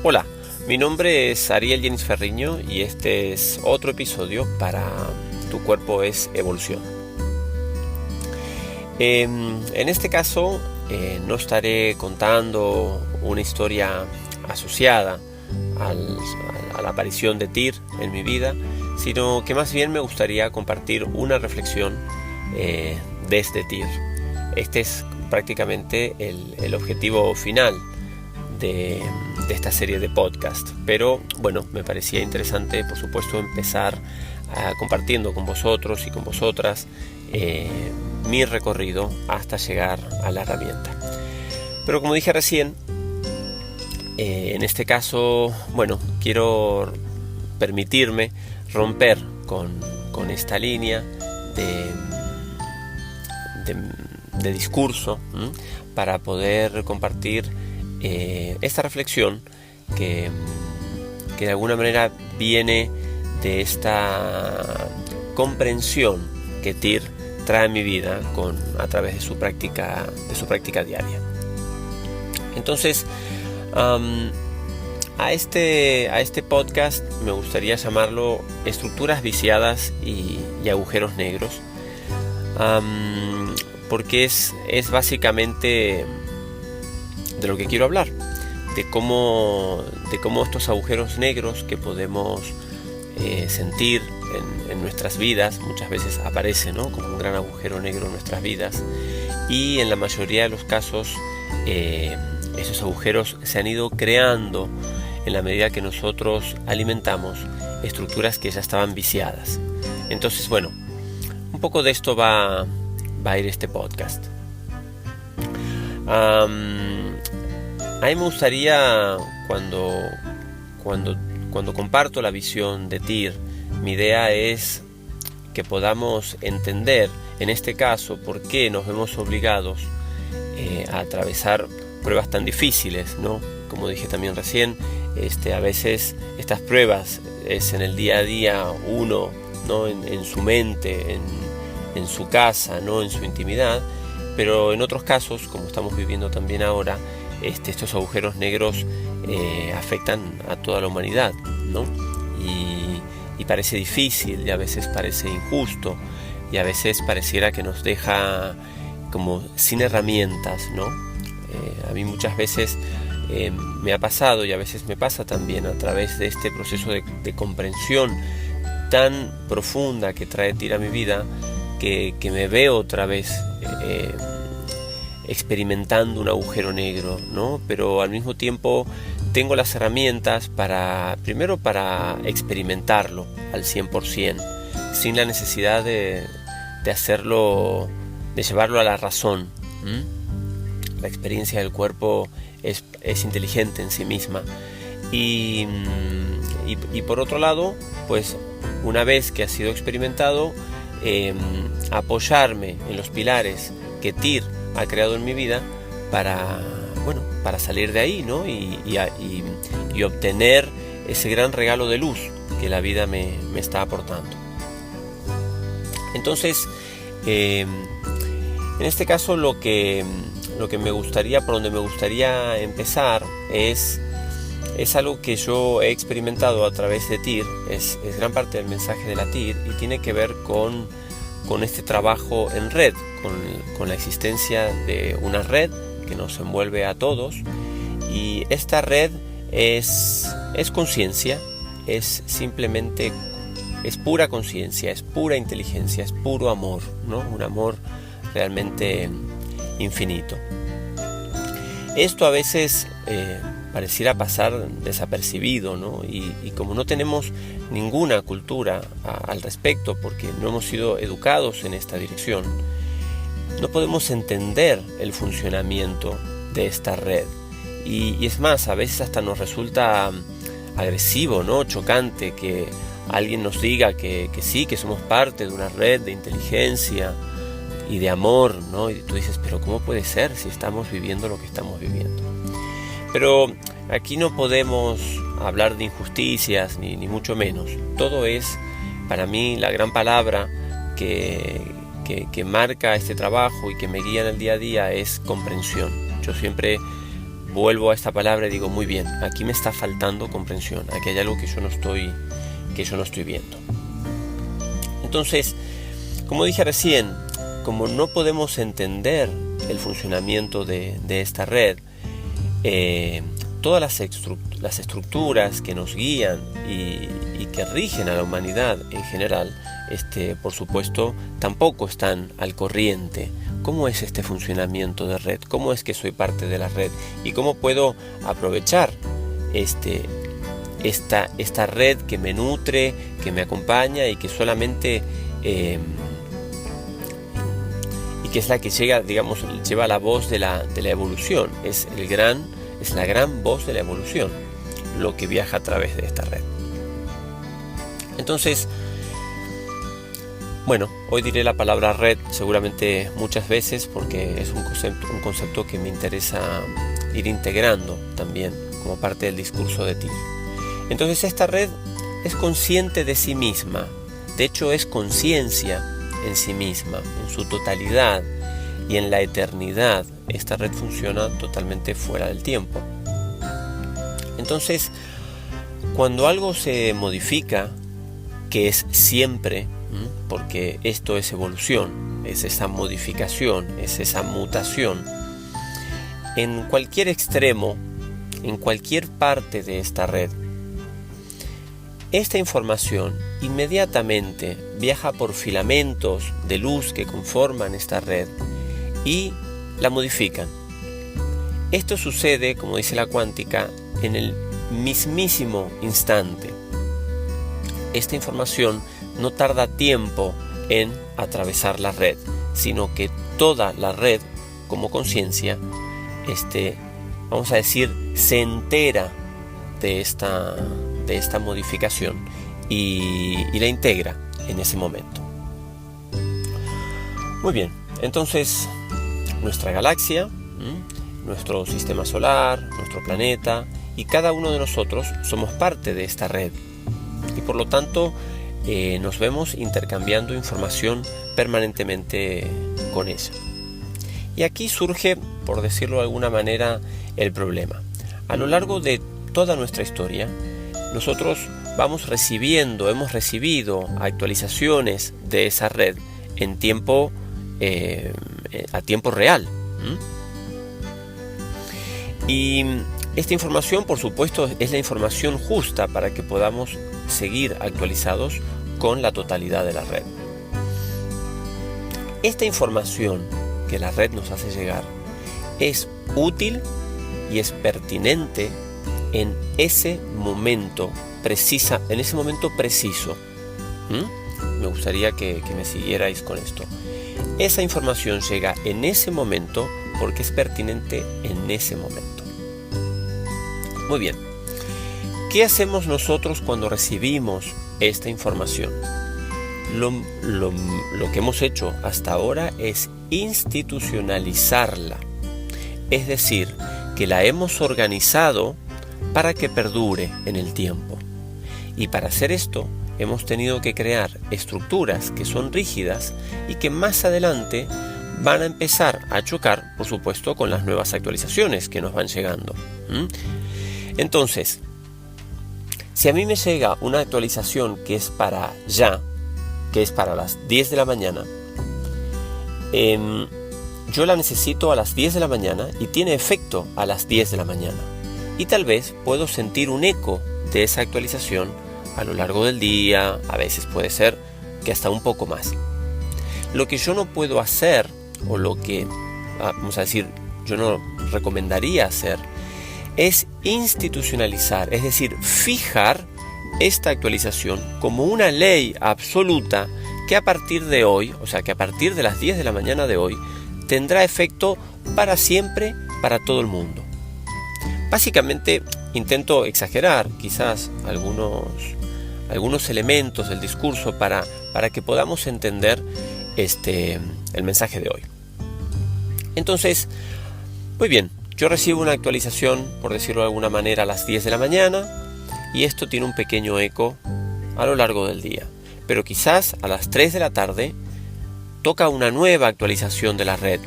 Hola, mi nombre es Ariel Yenis Ferriño y este es otro episodio para Tu cuerpo es evolución. En este caso no estaré contando una historia asociada a la aparición de TIR en mi vida, sino que más bien me gustaría compartir una reflexión de este TIR. Este es prácticamente el objetivo final de esta serie de podcast, pero bueno, me parecía interesante, por supuesto, empezar compartiendo con vosotros y con vosotras mi recorrido hasta llegar a la herramienta. Pero como dije recién, en este caso, bueno, quiero permitirme romper con esta línea de discurso para poder compartir esta reflexión que de alguna manera viene de esta comprensión que TIR trae a mi vida a través de su práctica diaria. Entonces, a este podcast me gustaría llamarlo Estructuras viciadas y agujeros negros, porque es básicamente de lo que quiero hablar, de cómo estos agujeros negros que podemos sentir en nuestras vidas muchas veces aparecen, ¿no?, como un gran agujero negro en nuestras vidas, y en la mayoría de los casos esos agujeros se han ido creando en la medida que nosotros alimentamos estructuras que ya estaban viciadas. Entonces, bueno, un poco de esto va a ir este podcast. A mí me gustaría, cuando comparto la visión de TIR, mi idea es que podamos entender, en este caso, por qué nos vemos obligados a atravesar pruebas tan difíciles, ¿no? Como dije también recién, a veces estas pruebas es en el día a día uno, ¿no?, en su mente, en su casa, ¿no?, en su intimidad, pero en otros casos, como estamos viviendo también ahora, estos agujeros negros afectan a toda la humanidad, ¿no? Y parece difícil, y a veces parece injusto, y a veces pareciera que nos deja como sin herramientas, ¿no? A mí muchas veces me ha pasado, y a veces me pasa también, a través de este proceso de comprensión tan profunda que trae TIR a mi vida, que me veo otra vez experimentando un agujero negro, ¿no? Pero al mismo tiempo tengo las herramientas primero para experimentarlo al 100%, sin la necesidad de hacerlo, de llevarlo a la razón. La experiencia del cuerpo es inteligente en sí misma. Y por otro lado, pues una vez que ha sido experimentado, apoyarme en los pilares que TIR ha creado en mi vida para salir de ahí, ¿no? y obtener ese gran regalo de luz que la vida me está aportando. Entonces, en este caso lo que me gustaría, por donde me gustaría empezar, es algo que yo he experimentado a través de TIR, es gran parte del mensaje de la TIR, y tiene que ver con este trabajo en red, con la existencia de una red que nos envuelve a todos, y esta red es conciencia, es simplemente, es pura conciencia, es pura inteligencia, es puro amor, ¿no? Un amor realmente infinito. Esto a veces pareciera pasar desapercibido, ¿no? Y como no tenemos ninguna cultura al respecto, porque no hemos sido educados en esta dirección, no podemos entender el funcionamiento de esta red. Y es más, a veces hasta nos resulta agresivo, ¿no?, chocante, que alguien nos diga que sí, que somos parte de una red de inteligencia y de amor, ¿no? Y tú dices, pero ¿cómo puede ser si estamos viviendo lo que estamos viviendo? Pero aquí no podemos hablar de injusticias, ni mucho menos. Todo es, para mí, la gran palabra que marca este trabajo y que me guía en el día a día es comprensión. Yo siempre vuelvo a esta palabra y digo, muy bien, aquí me está faltando comprensión, aquí hay algo que yo no estoy viendo. Entonces, como dije recién, como no podemos entender el funcionamiento de esta red, todas las estructuras que nos guían y que rigen a la humanidad en general, por supuesto, tampoco están al corriente. ¿Cómo es este funcionamiento de red? ¿Cómo es que soy parte de la red? ¿Y cómo puedo aprovechar esta red que me nutre, que me acompaña y que solamente y que es la que llega, digamos, lleva la voz de la evolución? Es la gran voz de la evolución lo que viaja a través de esta red. Entonces, bueno, hoy diré la palabra red seguramente muchas veces porque es un concepto que me interesa ir integrando también como parte del discurso de TIR. Entonces esta red es consciente de sí misma, de hecho es conciencia en sí misma, en su totalidad y en la eternidad. Esta red funciona totalmente fuera del tiempo. Entonces, cuando algo se modifica, que es siempre, porque esto es evolución, es esa modificación, es esa mutación, en cualquier extremo, en cualquier parte de esta red, esta información inmediatamente viaja por filamentos de luz que conforman esta red y la modifican. Esto sucede, como dice la cuántica, en el mismísimo instante. Esta información no tarda tiempo en atravesar la red, sino que toda la red, como conciencia, vamos a decir, se entera de esta modificación y la integra en ese momento. Muy bien, entonces nuestra galaxia, nuestro sistema solar, nuestro planeta y cada uno de nosotros somos parte de esta red y por lo tanto nos vemos intercambiando información permanentemente con ella. Y aquí surge, por decirlo de alguna manera, el problema. A lo largo de toda nuestra historia, nosotros hemos recibido actualizaciones de esa red en tiempo, a tiempo real. Y esta información, por supuesto, es la información justa para que podamos seguir actualizados con la totalidad de la red. Esta información que la red nos hace llegar es útil y es pertinente en ese momento preciso. Me gustaría que me siguierais con esto. Esa información llega en ese momento porque es pertinente en ese momento. Muy bien. ¿Qué hacemos nosotros cuando recibimos esta información? Lo que hemos hecho hasta ahora es institucionalizarla. Es decir, que la hemos organizado para que perdure en el tiempo. Y para hacer esto, hemos tenido que crear estructuras que son rígidas y que más adelante van a empezar a chocar, por supuesto, con las nuevas actualizaciones que nos van llegando. Entonces, si a mí me llega una actualización que es para ya, que es para las 10 de la mañana, yo la necesito a las 10 de la mañana y tiene efecto a las 10 de la mañana. Y tal vez puedo sentir un eco de esa actualización a lo largo del día, a veces puede ser que hasta un poco más. Lo que yo no puedo hacer, o lo que, vamos a decir, yo no recomendaría hacer, es institucionalizar, es decir, fijar esta actualización como una ley absoluta que a partir de hoy, o sea que a partir de las 10 de la mañana de hoy, tendrá efecto para siempre, para todo el mundo. Básicamente intento exagerar quizás algunos elementos del discurso para que podamos entender el mensaje de hoy. Entonces, muy bien, yo recibo una actualización, por decirlo de alguna manera, a las 10 de la mañana y esto tiene un pequeño eco a lo largo del día. Pero quizás a las 3 de la tarde toca una nueva actualización de la red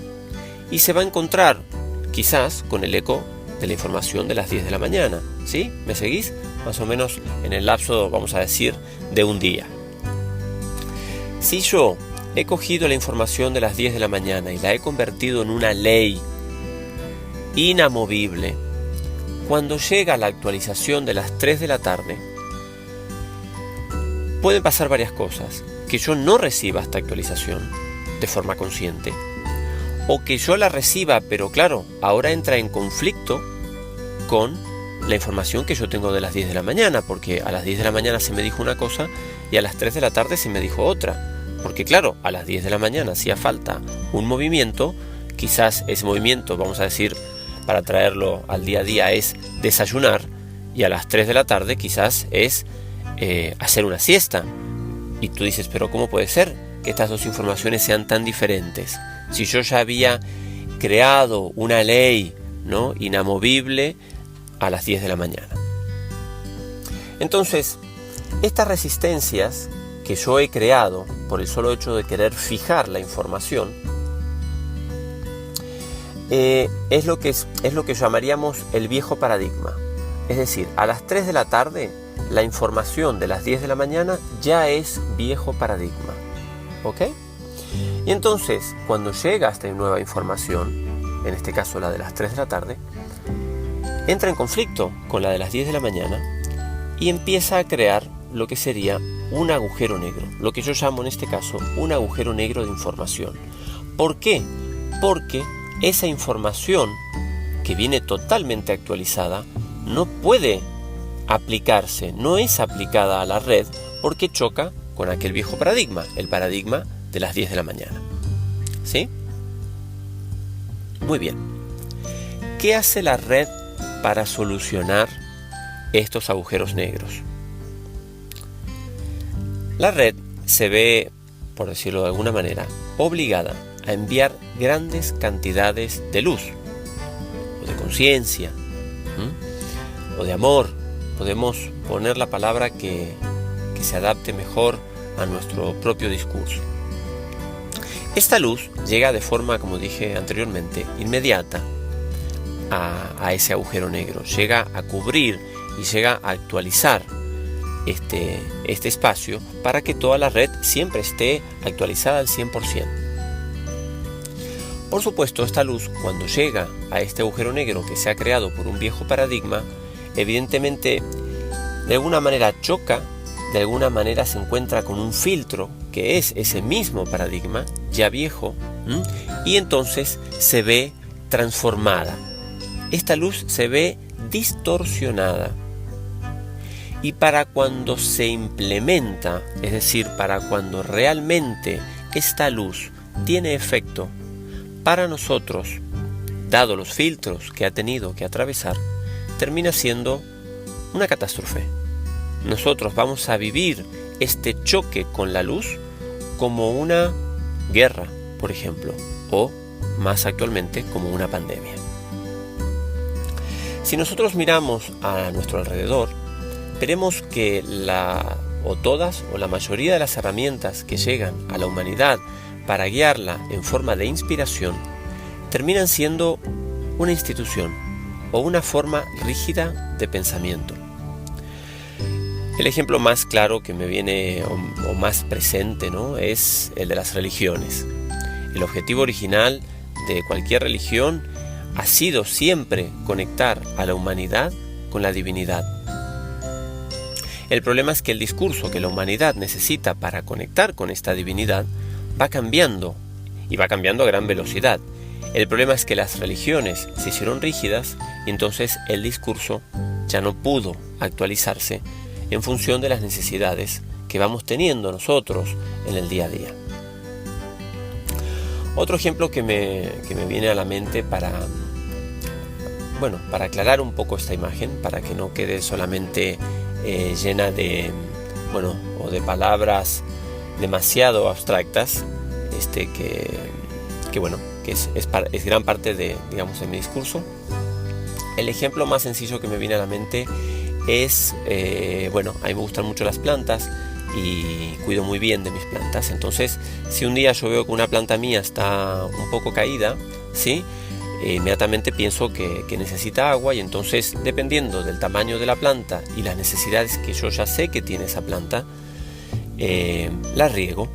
y se va a encontrar quizás con el eco de la información de las 10 de la mañana. ¿Sí? ¿Me seguís? Más o menos en el lapso, vamos a decir, de un día. Si yo he cogido la información de las 10 de la mañana y la he convertido en una ley inamovible, cuando llega la actualización de las 3 de la tarde, pueden pasar varias cosas. Que yo no reciba esta actualización de forma consciente, o que yo la reciba, pero claro, ahora entra en conflicto con la información que yo tengo de las 10 de la mañana, porque a las 10 de la mañana se me dijo una cosa y a las 3 de la tarde se me dijo otra. Porque claro, a las 10 de la mañana hacía falta un movimiento, quizás ese movimiento, vamos a decir, para traerlo al día a día, es desayunar, y a las 3 de la tarde quizás es hacer una siesta. Y tú dices, pero ¿cómo puede ser que estas dos informaciones sean tan diferentes? Si yo ya había creado una ley, ¿no?, inamovible a las 10 de la mañana. Entonces, estas resistencias que yo he creado por el solo hecho de querer fijar la información, es lo que llamaríamos el viejo paradigma. Es decir, a las 3 de la tarde, la información de las 10 de la mañana ya es viejo paradigma. ¿Ok? Y entonces, cuando llega esta nueva información, en este caso la de las 3 de la tarde, entra en conflicto con la de las 10 de la mañana y empieza a crear lo que sería un agujero negro, lo que yo llamo en este caso un agujero negro de información. ¿Por qué? Porque esa información que viene totalmente actualizada no puede aplicarse, no es aplicada a la red porque choca con aquel viejo paradigma, el paradigma de las 10 de la mañana. ¿Sí? Muy bien. ¿Qué hace la red para solucionar estos agujeros negros? La red se ve, por decirlo de alguna manera, obligada a enviar grandes cantidades de luz, o de conciencia, o de amor. Podemos poner la palabra que se adapte mejor a nuestro propio discurso. Esta luz llega de forma, como dije anteriormente, inmediata a ese agujero negro. Llega a cubrir y llega a actualizar este espacio para que toda la red siempre esté actualizada al 100%. Por supuesto, esta luz, cuando llega a este agujero negro que se ha creado por un viejo paradigma, evidentemente de alguna manera choca, de alguna manera se encuentra con un filtro que es ese mismo paradigma ya viejo, y entonces se ve transformada. Esta luz se ve distorsionada. Y para cuando se implementa, es decir, para cuando realmente esta luz tiene efecto para nosotros, dado los filtros que ha tenido que atravesar, termina siendo una catástrofe. Nosotros vamos a vivir este choque con la luz como una guerra, por ejemplo, o más actualmente como una pandemia. Si nosotros miramos a nuestro alrededor, veremos que todas o la mayoría de las herramientas que llegan a la humanidad para guiarla en forma de inspiración terminan siendo una institución o una forma rígida de pensamiento. El ejemplo más claro que me viene o más presente, ¿no?, es el de las religiones. El objetivo original de cualquier religión ha sido siempre conectar a la humanidad con la divinidad. El problema es que el discurso que la humanidad necesita para conectar con esta divinidad va cambiando, y va cambiando a gran velocidad. El problema es que las religiones se hicieron rígidas y entonces el discurso ya no pudo actualizarse en función de las necesidades que vamos teniendo nosotros en el día a día. Otro ejemplo que me viene a la mente para aclarar un poco esta imagen, para que no quede solamente llena de palabras demasiado abstractas, que es gran parte de mi discurso. El ejemplo más sencillo que me viene a la mente es, a mí me gustan mucho las plantas y cuido muy bien de mis plantas. Entonces, si un día yo veo que una planta mía está un poco caída, ¿sí?, inmediatamente pienso que necesita agua, y entonces, dependiendo del tamaño de la planta y las necesidades que yo ya sé que tiene esa planta, la riego.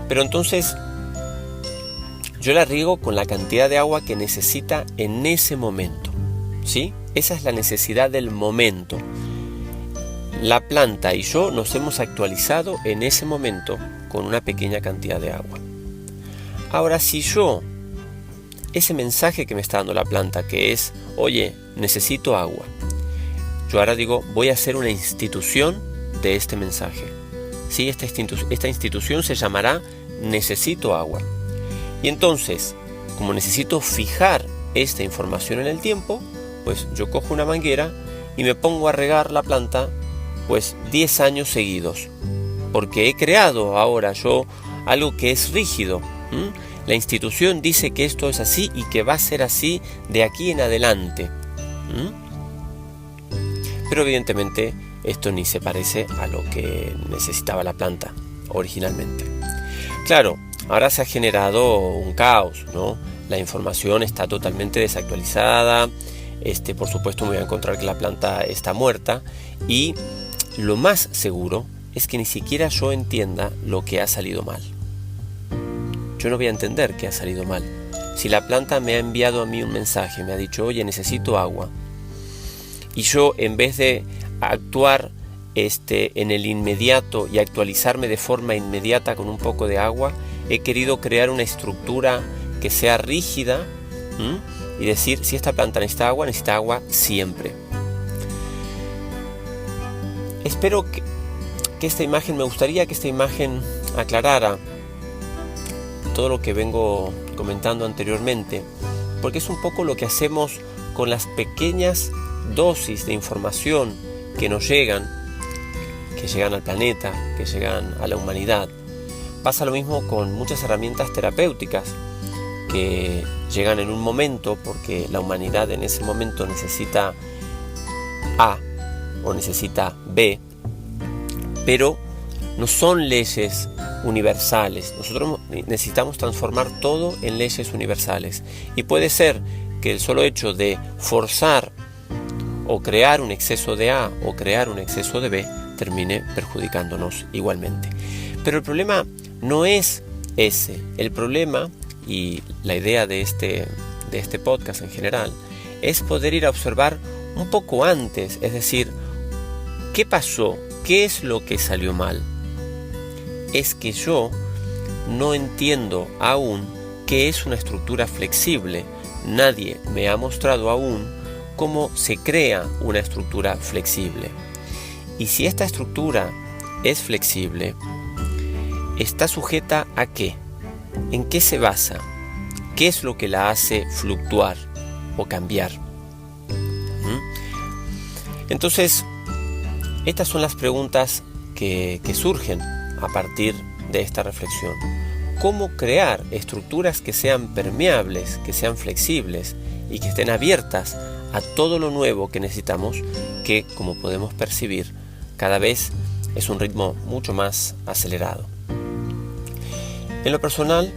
Pero entonces yo la riego con la cantidad de agua que necesita en ese momento, ¿sí? Esa es la necesidad del momento. La planta y yo nos hemos actualizado en ese momento con una pequeña cantidad de agua. Ahora, si yo, ese mensaje que me está dando la planta, que es, oye, necesito agua, yo ahora digo, voy a hacer una institución de este mensaje. ¿Sí? Esta institución se llamará necesito agua. Y entonces, como necesito fijar esta información en el tiempo, pues yo cojo una manguera y me pongo a regar la planta pues 10 años seguidos, porque he creado ahora yo algo que es rígido. La institución dice que esto es así y que va a ser así de aquí en adelante. Pero evidentemente esto ni se parece a lo que necesitaba la planta originalmente. Claro, ahora se ha generado un caos, ¿no? La información está totalmente desactualizada. Por supuesto me voy a encontrar que la planta está muerta, y lo más seguro es que ni siquiera yo entienda lo que ha salido mal. Yo no voy a entender que ha salido mal. Si la planta me ha enviado a mí un mensaje, me ha dicho, oye, necesito agua, y yo, en vez de actuar en el inmediato y actualizarme de forma inmediata con un poco de agua, he querido crear una estructura que sea rígida, y decir, si esta planta necesita agua siempre. Espero que esta imagen, me gustaría que esta imagen aclarara todo lo que vengo comentando anteriormente, porque es un poco lo que hacemos con las pequeñas dosis de información que nos llegan, que llegan al planeta, que llegan a la humanidad. Pasa lo mismo con muchas herramientas terapéuticas que llegan en un momento porque la humanidad en ese momento necesita A o necesita B, pero no son leyes universales. Nosotros necesitamos transformar todo en leyes universales, y puede ser que el solo hecho de forzar o crear un exceso de A o crear un exceso de B termine perjudicándonos igualmente. Pero el problema no es ese. El problema, y la idea de este podcast en general, es poder ir a observar un poco antes, es decir, ¿qué pasó? ¿Qué es lo que salió mal? Es que yo no entiendo aún qué es una estructura flexible. Nadie me ha mostrado aún cómo se crea una estructura flexible. Y si esta estructura es flexible, ¿está sujeta a qué? ¿En qué se basa? ¿Qué es lo que la hace fluctuar o cambiar? Entonces, estas son las preguntas que surgen a partir de esta reflexión. ¿Cómo crear estructuras que sean permeables, que sean flexibles y que estén abiertas a todo lo nuevo que necesitamos, que, como podemos percibir, cada vez es un ritmo mucho más acelerado? En lo personal,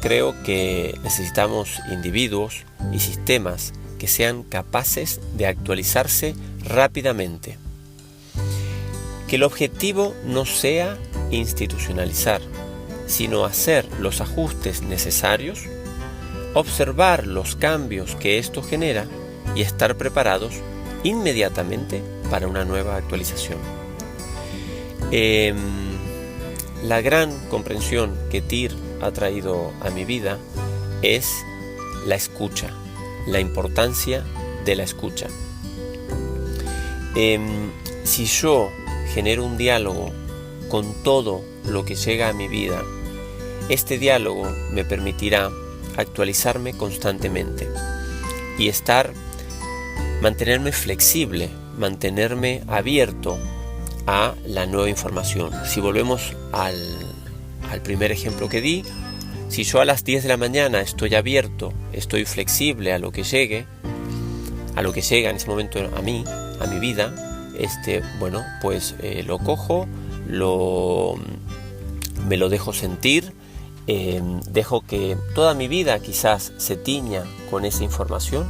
creo que necesitamos individuos y sistemas que sean capaces de actualizarse rápidamente. Que el objetivo no sea institucionalizar, sino hacer los ajustes necesarios, observar los cambios que esto genera y estar preparados inmediatamente para una nueva actualización. La gran comprensión que TIR ha traído a mi vida es la escucha, la importancia de la escucha. Si yo genero un diálogo con todo lo que llega a mi vida, este diálogo me permitirá actualizarme constantemente y mantenerme flexible, mantenerme abierto a la nueva información. Si volvemos al primer ejemplo que di, si yo a las 10 de la mañana estoy abierto, estoy flexible a lo que llega en ese momento a mi vida, pues lo cojo, me lo dejo sentir dejo que toda mi vida quizás se tiña con esa información,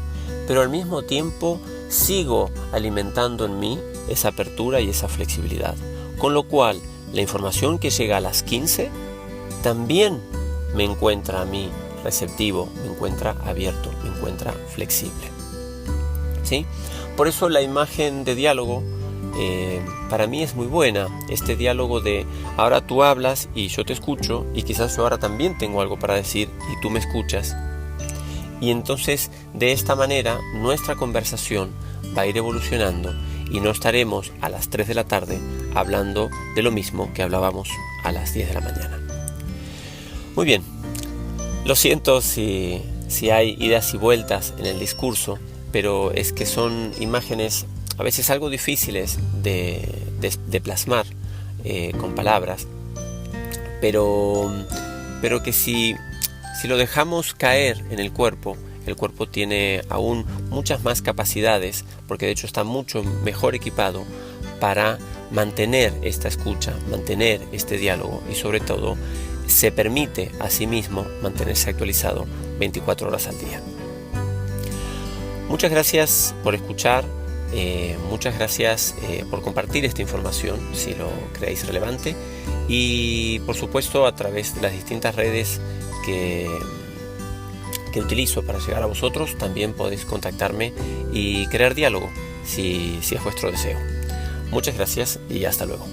pero al mismo tiempo sigo alimentando en mí esa apertura y esa flexibilidad. Con lo cual, la información que llega a las 15 también me encuentra a mí receptivo, me encuentra abierto, me encuentra flexible. ¿Sí? Por eso la imagen de diálogo para mí es muy buena. Este diálogo de ahora tú hablas y yo te escucho, y quizás yo ahora también tengo algo para decir y tú me escuchas. Y entonces de esta manera nuestra conversación va a ir evolucionando y no estaremos a las 3 de la tarde hablando de lo mismo que hablábamos a las 10 de la mañana. Muy bien, lo siento si hay idas y vueltas en el discurso, pero es que son imágenes a veces algo difíciles de plasmar con palabras, pero que si lo dejamos caer en el cuerpo tiene aún muchas más capacidades, porque de hecho está mucho mejor equipado para mantener esta escucha, mantener este diálogo, y sobre todo se permite a sí mismo mantenerse actualizado 24 horas al día. Muchas gracias por escuchar, muchas gracias por compartir esta información si lo creéis relevante, y por supuesto a través de las distintas redes que utilizo para llegar a vosotros también podéis contactarme y crear diálogo si es vuestro deseo. Muchas gracias y hasta luego.